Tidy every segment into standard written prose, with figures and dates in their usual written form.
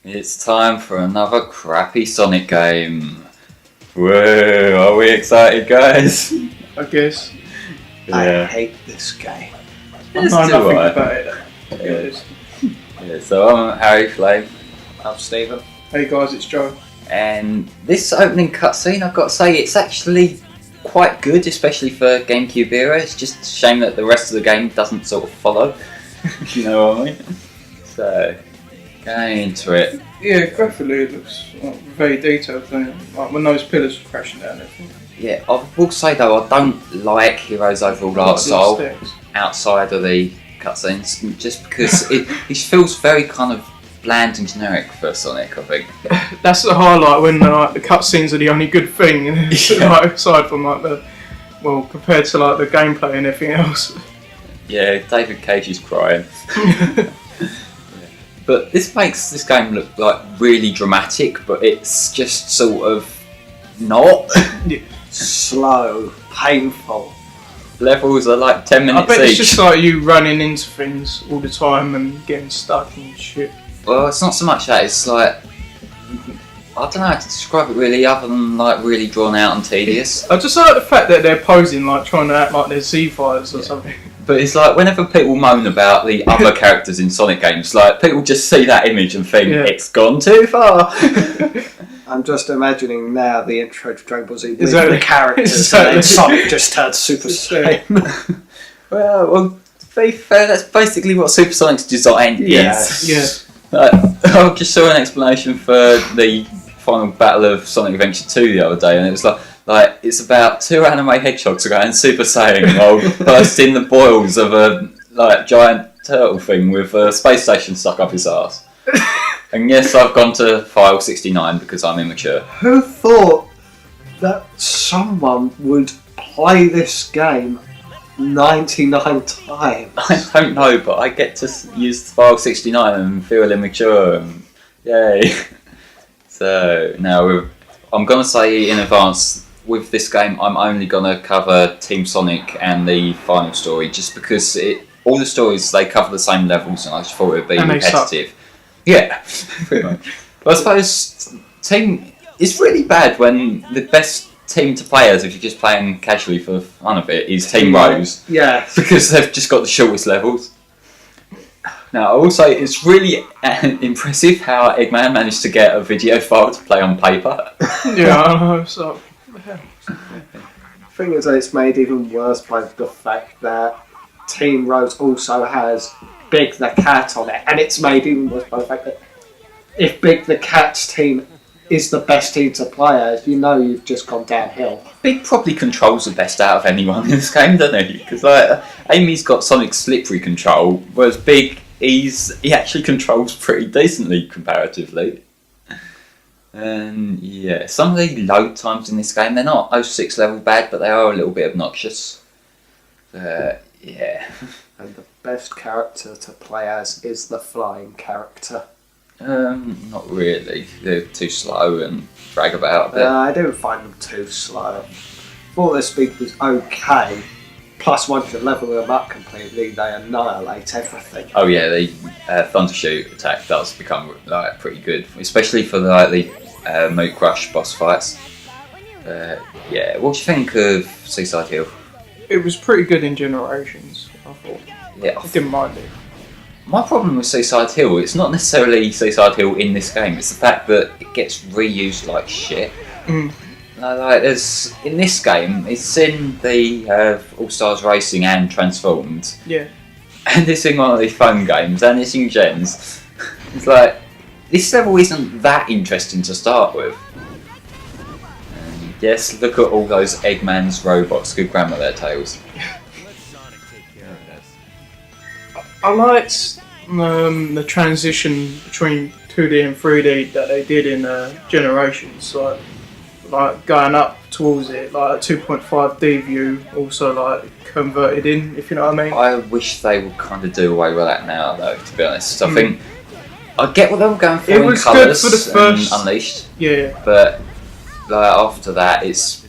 It's time for another crappy Sonic game. Whoa, are we excited, guys? I guess. I hate this game. I know nothing about it. Yes. Yeah, so I'm Harry Flame, I'm Stephen. Hey guys, it's Joe. and this opening cutscene, I've got to say, it's actually quite good, especially for GameCube era. It's just a shame that the rest of the game doesn't sort of follow. You know what I mean? So, going into it. Yeah, graphically it looks very detailed. Like when those pillars are crashing down and everything. Yeah, I will say though, I don't like Hero's overall art style outside of the cutscenes, just because it feels very kind of bland and generic for Sonic, I think. That's the highlight when the cutscenes are the only good thing, like, aside from compared to like the gameplay and everything else. Yeah, David Cage is crying. But this makes this game look like really dramatic, but it's just sort of not. Slow, painful. Levels are like 10 minutes I bet each. it's just like you running into things all the time and getting stuck and shit. Well, it's not so much that, it's like, I don't know how to describe it really, other than like really drawn out and tedious. I just like the fact that they're posing like trying to act like they're Z-Fighters or something. But it's like, whenever people moan about the other characters in Sonic games, like, people just see that image and think, it's gone too far. I'm just imagining now the intro to Dragon Ball Z with Exactly. the characters Exactly. and then Sonic just turned Super Saiyan. Well, to be fair, that's basically what Super Sonic's design Yes. is. I just saw an explanation for the final battle of Sonic Adventure 2 the other day, and it was like it's about two anime hedgehogs going Super Saiyan while bursting the boils of a giant turtle thing with a space station stuck up his arse. And yes, I've gone to file 69 because I'm immature. Who thought that someone would play this game 99 times? I don't know, but I get to use file 69 and feel immature. And yay! So now I'm gonna say in advance, with this game, I'm only gonna cover Team Sonic and the final story, just because all the stories they cover the same levels, and I just thought it would be repetitive. Yeah, pretty much. But I suppose it's really bad when the best team to play as, if you're just playing casually for the fun of it, is Team Rose. Yeah. Because they've just got the shortest levels. Now, I will say it's really impressive how Eggman managed to get a video file to play on paper. Yeah, I know, so. The thing is that it's made even worse by the fact that Team Rose also has Big the Cat on it, and it's made even worse by the fact that if Big the Cat's team is the best team to play as, you know you've just gone downhill. Big probably controls the best out of anyone in this game, doesn't he? Because Amy's got Sonic's slippery control, whereas Big, he actually controls pretty decently comparatively. And yeah, some of the load times in this game, they're not 06 level bad, but they are a little bit obnoxious. Yeah. And the best character to play as is the flying character. Not really. They're too slow and drag about a bit. I don't find them too slow. Thought their speed was okay. Plus, once you level them up completely, they annihilate everything. Oh yeah, the Thundershoot attack does become pretty good, especially for the Moot Crush boss fights. Yeah, what do you think of Seaside Hill? It was pretty good in Generations, I thought. Yeah, I didn't mind it. my problem with Seaside Hill, it's not necessarily Seaside Hill in this game, it's the fact that it gets reused like shit. There's, in this game, it's in the All Stars Racing and Transformed. Yeah. And it's in one of these phone games, and it's in Gens. It's like, this level isn't that interesting to start with. And yes, look at all those Eggman's robots. Good grammar there, Tails. I liked the transition between 2D and 3D that they did in Generations, like going up towards it, like a 2.5D view, also like converted in, if you know what I mean. I wish they would kind of do away with that now, though, to be honest. I think I get what they were going for in colours good for the first, and Unleashed. Yeah. But after that, it's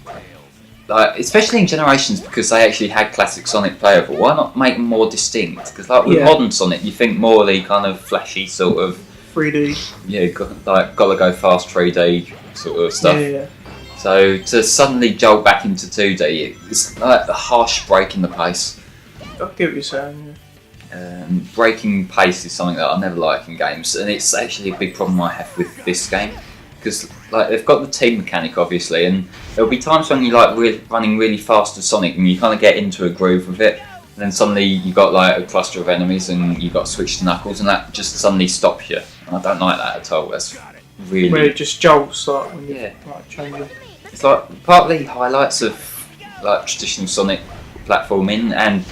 especially in Generations, because they actually had classic Sonic playable. Why not make them more distinct? Because with modern Sonic, you think more of the kind of flashy sort of 3D. Yeah, gotta go fast 3D sort of stuff. Yeah. So to suddenly jolt back into 2D, it's like a harsh break in the pace. I get what you're saying. Breaking pace is something that I never like in games, and it's actually a big problem I have with this game. Because like they've got the team mechanic obviously, and there'll be times when you like running really fast as Sonic, and you kind of get into a groove with it, and then suddenly you got like a cluster of enemies, and you got to switch to Knuckles, and that just suddenly stops you. And I don't like that at all. That's really Where it just jolts like when you Yeah. like changing. It's like part of the highlights of like traditional Sonic platforming, and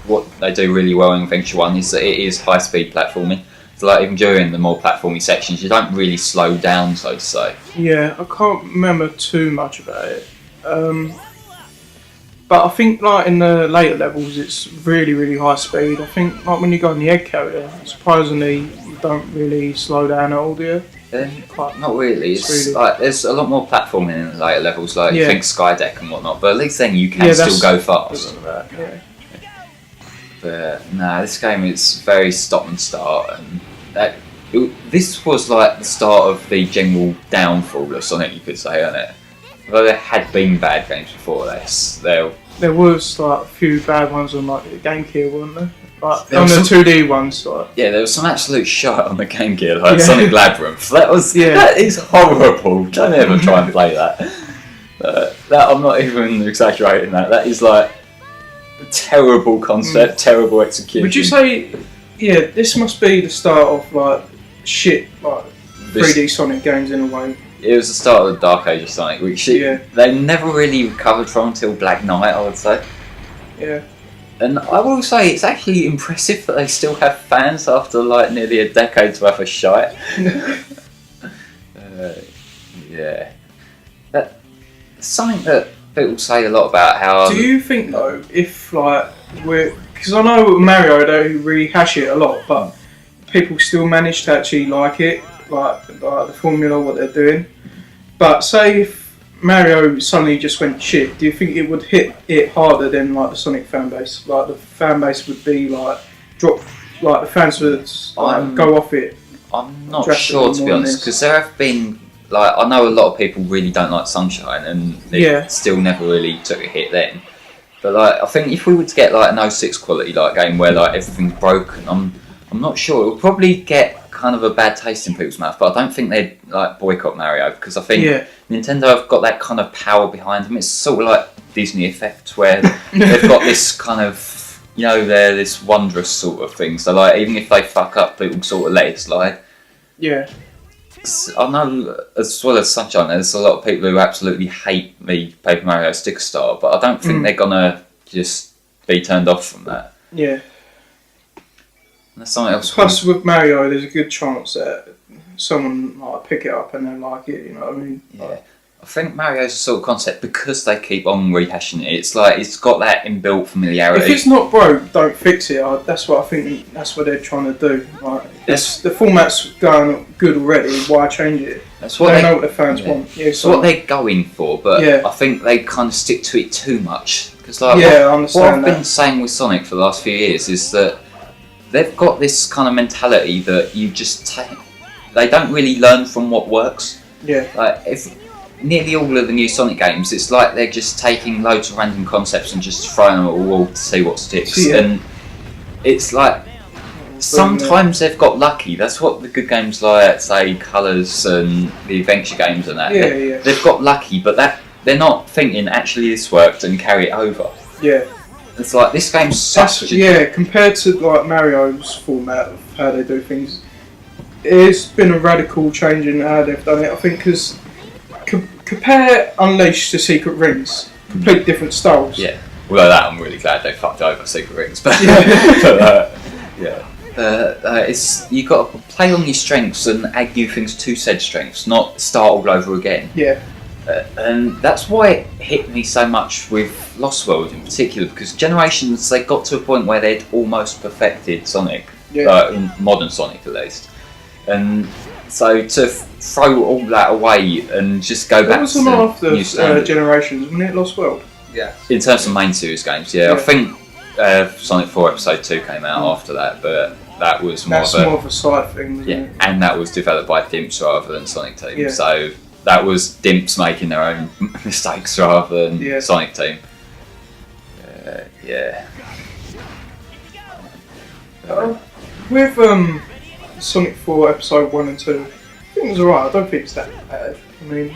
what they do really well in Adventure 1 is that it is high speed platforming. So like even during the more platformy sections, you don't really slow down, so to say. Yeah, I can't remember too much about it. But I think like in the later levels, it's really, really high speed. I think like when you go on the egg carrier, surprisingly, you don't really slow down at all, do you? Not really. It's really- like there's a lot more platforming in the later levels, like you Yeah. think Skydeck and whatnot. But at least then you can Yeah, still that's- go fast. Because of that, yeah. But nah, this game is very stop and start, and this was like the start of the general downfall of Sonic, you could say, isn't it? Although there had been bad games before this, There was like a few bad ones on like the Game Gear, weren't there? Like There on was the 2D ones, like. yeah, there was some absolute shit on the Game Gear, like Yeah. Sonic Labyrinth. That is horrible. Don't ever try and play that. That I'm not even exaggerating. That is like a terrible concept, terrible execution. Would you say, yeah, this must be the start of like shit, like This- 3D Sonic games in a way? It was the start of the Dark Age of Sonic, which Yeah. they never really recovered from until Black Knight, I would say. Yeah. And I will say it's actually impressive that they still have fans after like nearly a decade's worth of shite. Yeah, that's something that people say a lot about how. Do you think though, if like because I know with Mario they rehash it a lot, but people still manage to actually like it, like the formula, what they're doing. But say if Mario suddenly just went shit, do you think it would hit it harder than like the Sonic fan base? Like the fan base would be like drop, like the fans would like, go off it. I'm not drastically sure to be more than honest, this. because there have been like I know a lot of people really don't like Sunshine, and it Yeah. still never really took a hit then. But like I think if we were to get like an 06 quality like game where like everything's broken, I'm not sure. It would probably get kind of a bad taste in people's mouth, but I don't think they'd like boycott Mario, because I think Yeah. Nintendo have got that kind of power behind them. It's sort of like Disney effect where they've got this kind of, you know, they're this wondrous sort of thing. So like even if they fuck up, people sort of let it slide. Yeah. I know as well as Sunshine, there's a lot of people who absolutely hate me Paper Mario Sticker Star, but I don't think they're gonna just be turned off from that. Yeah. There's something else. Plus, with Mario, there's a good chance that someone might pick it up and then like it. You know what I mean? Yeah. I think Mario's a sort of concept because they keep on rehashing it. It's like it's got that inbuilt familiarity. If it's not broke, don't fix it. That's what I think. That's what they're trying to do. Like, the format's going good already. Why change it? That's They what know what the fans want. Yeah, It's what they're going for, but Yeah. I think they kind of stick to it too much. Because like Yeah, I what understand I've that. been saying with Sonic for the last few years is that they've got this kind of mentality that you just take. They don't really learn from what works. Yeah. Like if nearly all of the new Sonic games, it's like they're just taking loads of random concepts and just throwing them at a wall to see what sticks. Yeah. And it's like sometimes they've got lucky. That's what the good games like, say, Colours and the adventure games and that. Yeah, they, yeah. They've got lucky, but they're not thinking actually this worked and carry it over. Yeah. It's like this game's such a Yeah, compared to like Mario's format of how they do things, it's been a radical change in how they've done it. I think because compare Unleashed to Secret Rings, complete different styles. Yeah. Although that I'm really glad they fucked over Secret Rings, but Yeah. it's you got to play on your strengths and add new things to said strengths, not start all over again. Yeah. And that's why it hit me so much with Lost World in particular, because Generations they got to a point where they'd almost perfected Sonic, Yeah. modern Sonic at least, and so to throw all that away and just go That back was to one after new standard. Generations, wasn't it? Lost World. Yeah. In terms of main series games, yeah. I Yeah. think Sonic 4 Episode 2 came out after that, but that was more That's of a more of a side thing, isn't yeah, it? and that was developed by Dimps rather than Sonic Team. Yeah. So that was Dimps making their own mistakes rather than Yeah. Sonic Team. Yeah. With Sonic 4 Episode 1 and 2, I think it was alright. I don't think it's that bad. I mean,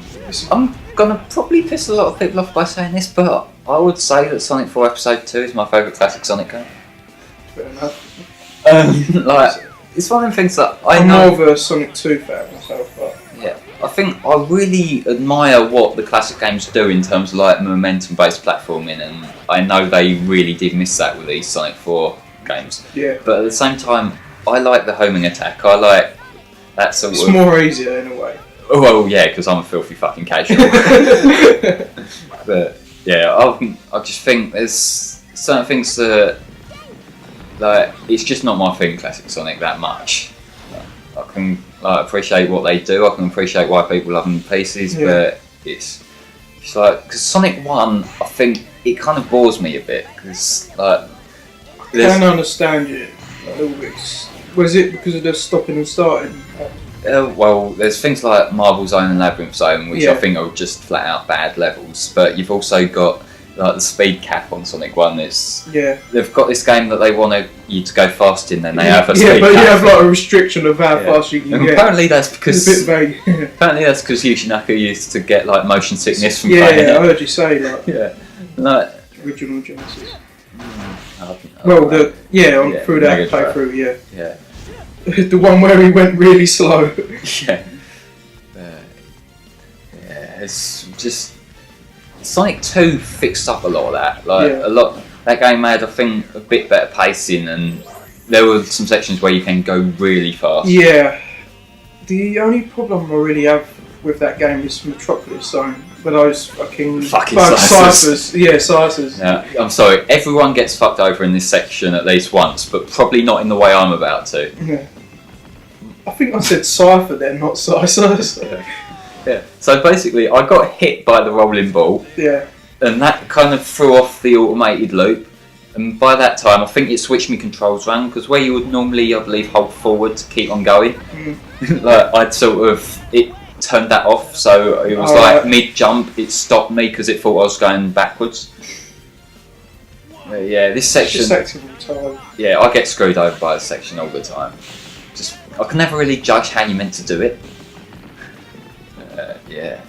I'm gonna probably piss a lot of people off by saying this, but I would say that Sonic 4 Episode 2 is my favourite classic Sonic game. fair enough. Like, it's one of them things that I I'm know. more of a Sonic 2 fan myself, but Yeah, I think I really admire what the classic games do in terms of like momentum-based platforming, and I know they really did miss that with these Sonic 4 games. yeah, But at the same time, I like the homing attack. I like that sort it's of. more easier in a way. Oh well, yeah, because I'm a filthy fucking casual. But yeah, I just think there's certain things that like it's just not my thing, classic Sonic, that much. I can appreciate what they do. I can appreciate why people love them to pieces, Yeah. but it's like because Sonic 1, I think it kind of bores me a bit because like I can understand you a little bit. Was it because of the stopping and starting? well, there's things like Marble Zone and Labyrinth Zone, which I Yeah. think are just flat out bad levels. But you've also got like the speed cap on Sonic 1. Yeah. They've got this game that they want you to go fast in, then they have a speed Yeah, but cap. you have like a restriction of how Yeah. fast you can And get. apparently that's because It's a bit vague. apparently that's because Yoshinaka used to get like motion sickness from yeah, playing I it. heard you say like Yeah, like original Genesis. I Well, don't know. Yeah, through that Mega Drive. playthrough, yeah. yeah, The one where he went really slow. yeah, yeah. It's just Sonic 2 fixed up a lot of that. Like Yeah. a lot, that game had I think a bit better pacing, and there were some sections where you can go really fast. Yeah. The only problem I really have with that game is Metropolis Zone. But those fucking slicers. Yeah, slicers. Yeah, I'm sorry. Everyone gets fucked over in this section at least once, but probably not in the way I'm about to. Yeah. I think I said cipher then, not slicers. Yeah. So basically, I got hit by the rolling ball, Yeah. and that kind of threw off the automated loop. And by that time, I think it switched my controls around because where you would normally, I believe, hold forward to keep on going, like I'd sort of it turned that off. So it was like mid jump, it stopped me because it thought I was going backwards. Yeah, this section. Just active all the time. Yeah, I get screwed over by this section all the time. Just I can never really judge how you meant to do it. Yeah.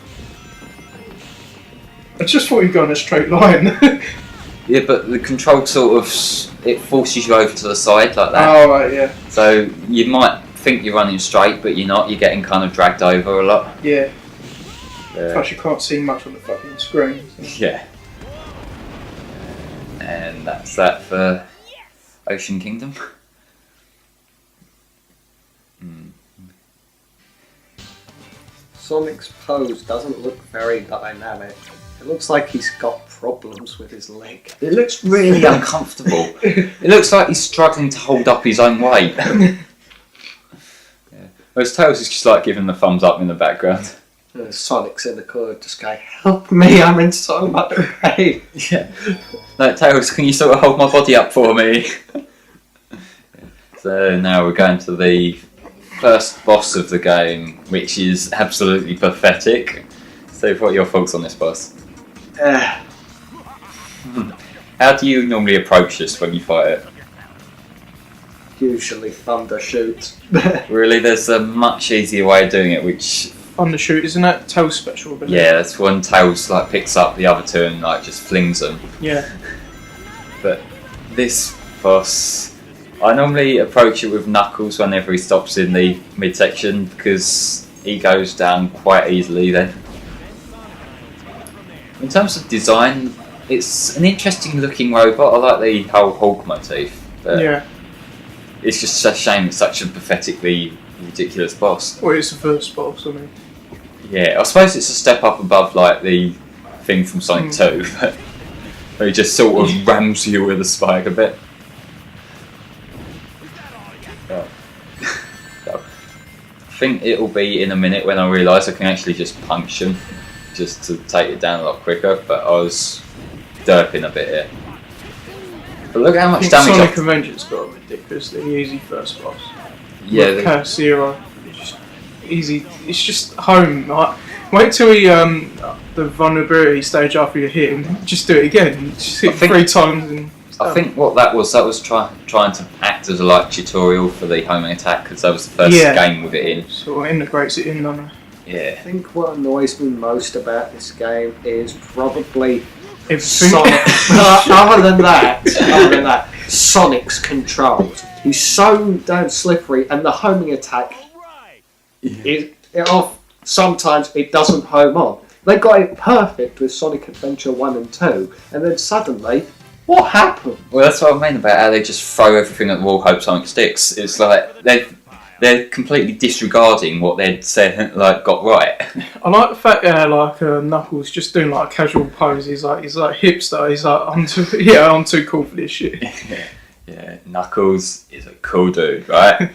I just thought you'd go in a straight line. Yeah, but the control sort of it forces you over to the side like that. Oh, right, yeah. So you might think you're running straight, but you're not. You're getting kind of dragged over a lot. Yeah. Plus, you can't see much on the fucking screen. So. Yeah. And that's that for Ocean Kingdom. Sonic's pose doesn't look very dynamic. It looks like he's got problems with his leg. It looks really uncomfortable. It looks like he's struggling to hold up his own weight. Whereas Tails is just like giving the thumbs up in the background. Sonic's in the corner just going, help me, I'm in so much pain. Yeah. Like, Tails, can you sort of hold my body up for me? So now we're going to the first boss of the game, which is absolutely pathetic. So what are your thoughts on this boss? How do you normally approach this when you fight it? Usually thunder shoot. Really, there's a much easier way of doing it, which... Undershoot, isn't that Tails special? I believe? Yeah, that's when Tails like picks up the other two and like just flings them. Yeah. But this boss, I normally approach it with Knuckles whenever he stops in the midsection because he goes down quite easily then. In terms of design, it's an interesting looking robot. I like the whole Hulk motif, but Yeah. it's just a shame it's such a pathetically ridiculous boss. Well, it's the first boss, I mean. Yeah, I suppose it's a step up above like the thing from Sonic 2, but where he just sort of rams you with a spike a bit. Oh. I think it'll be in a minute when I realise I can actually just punch him, just to take it down a lot quicker, but I was derping a bit here. But look how I much think damage. Sonic Adventure's got a ridiculously easy first boss. Yeah, With Chaos Zero, it's just easy. It's just home. Like, wait till the vulnerability stage after you hit him. Just do it again. Just hit 3 times and. I think what that was trying to act as a like tutorial for the homing attack because that was the first game with it in. Sort of integrates it in, doesn't it? Yeah. I think what annoys me most about this game is probably Everything. Sonic. other than that, Sonic's controls. He's so damn slippery, and the homing attack. Sometimes it doesn't home on. They got it perfect with Sonic Adventure 1 and 2, and then suddenly, what happened? Well, that's what I mean about how they just throw everything at the wall, hope something sticks. It's like they're completely disregarding what they'd said, like got right. I like the fact that Knuckles just doing like a casual pose. He's like hipster. He's like I'm too cool for this shit. Yeah, Knuckles is a cool dude, right?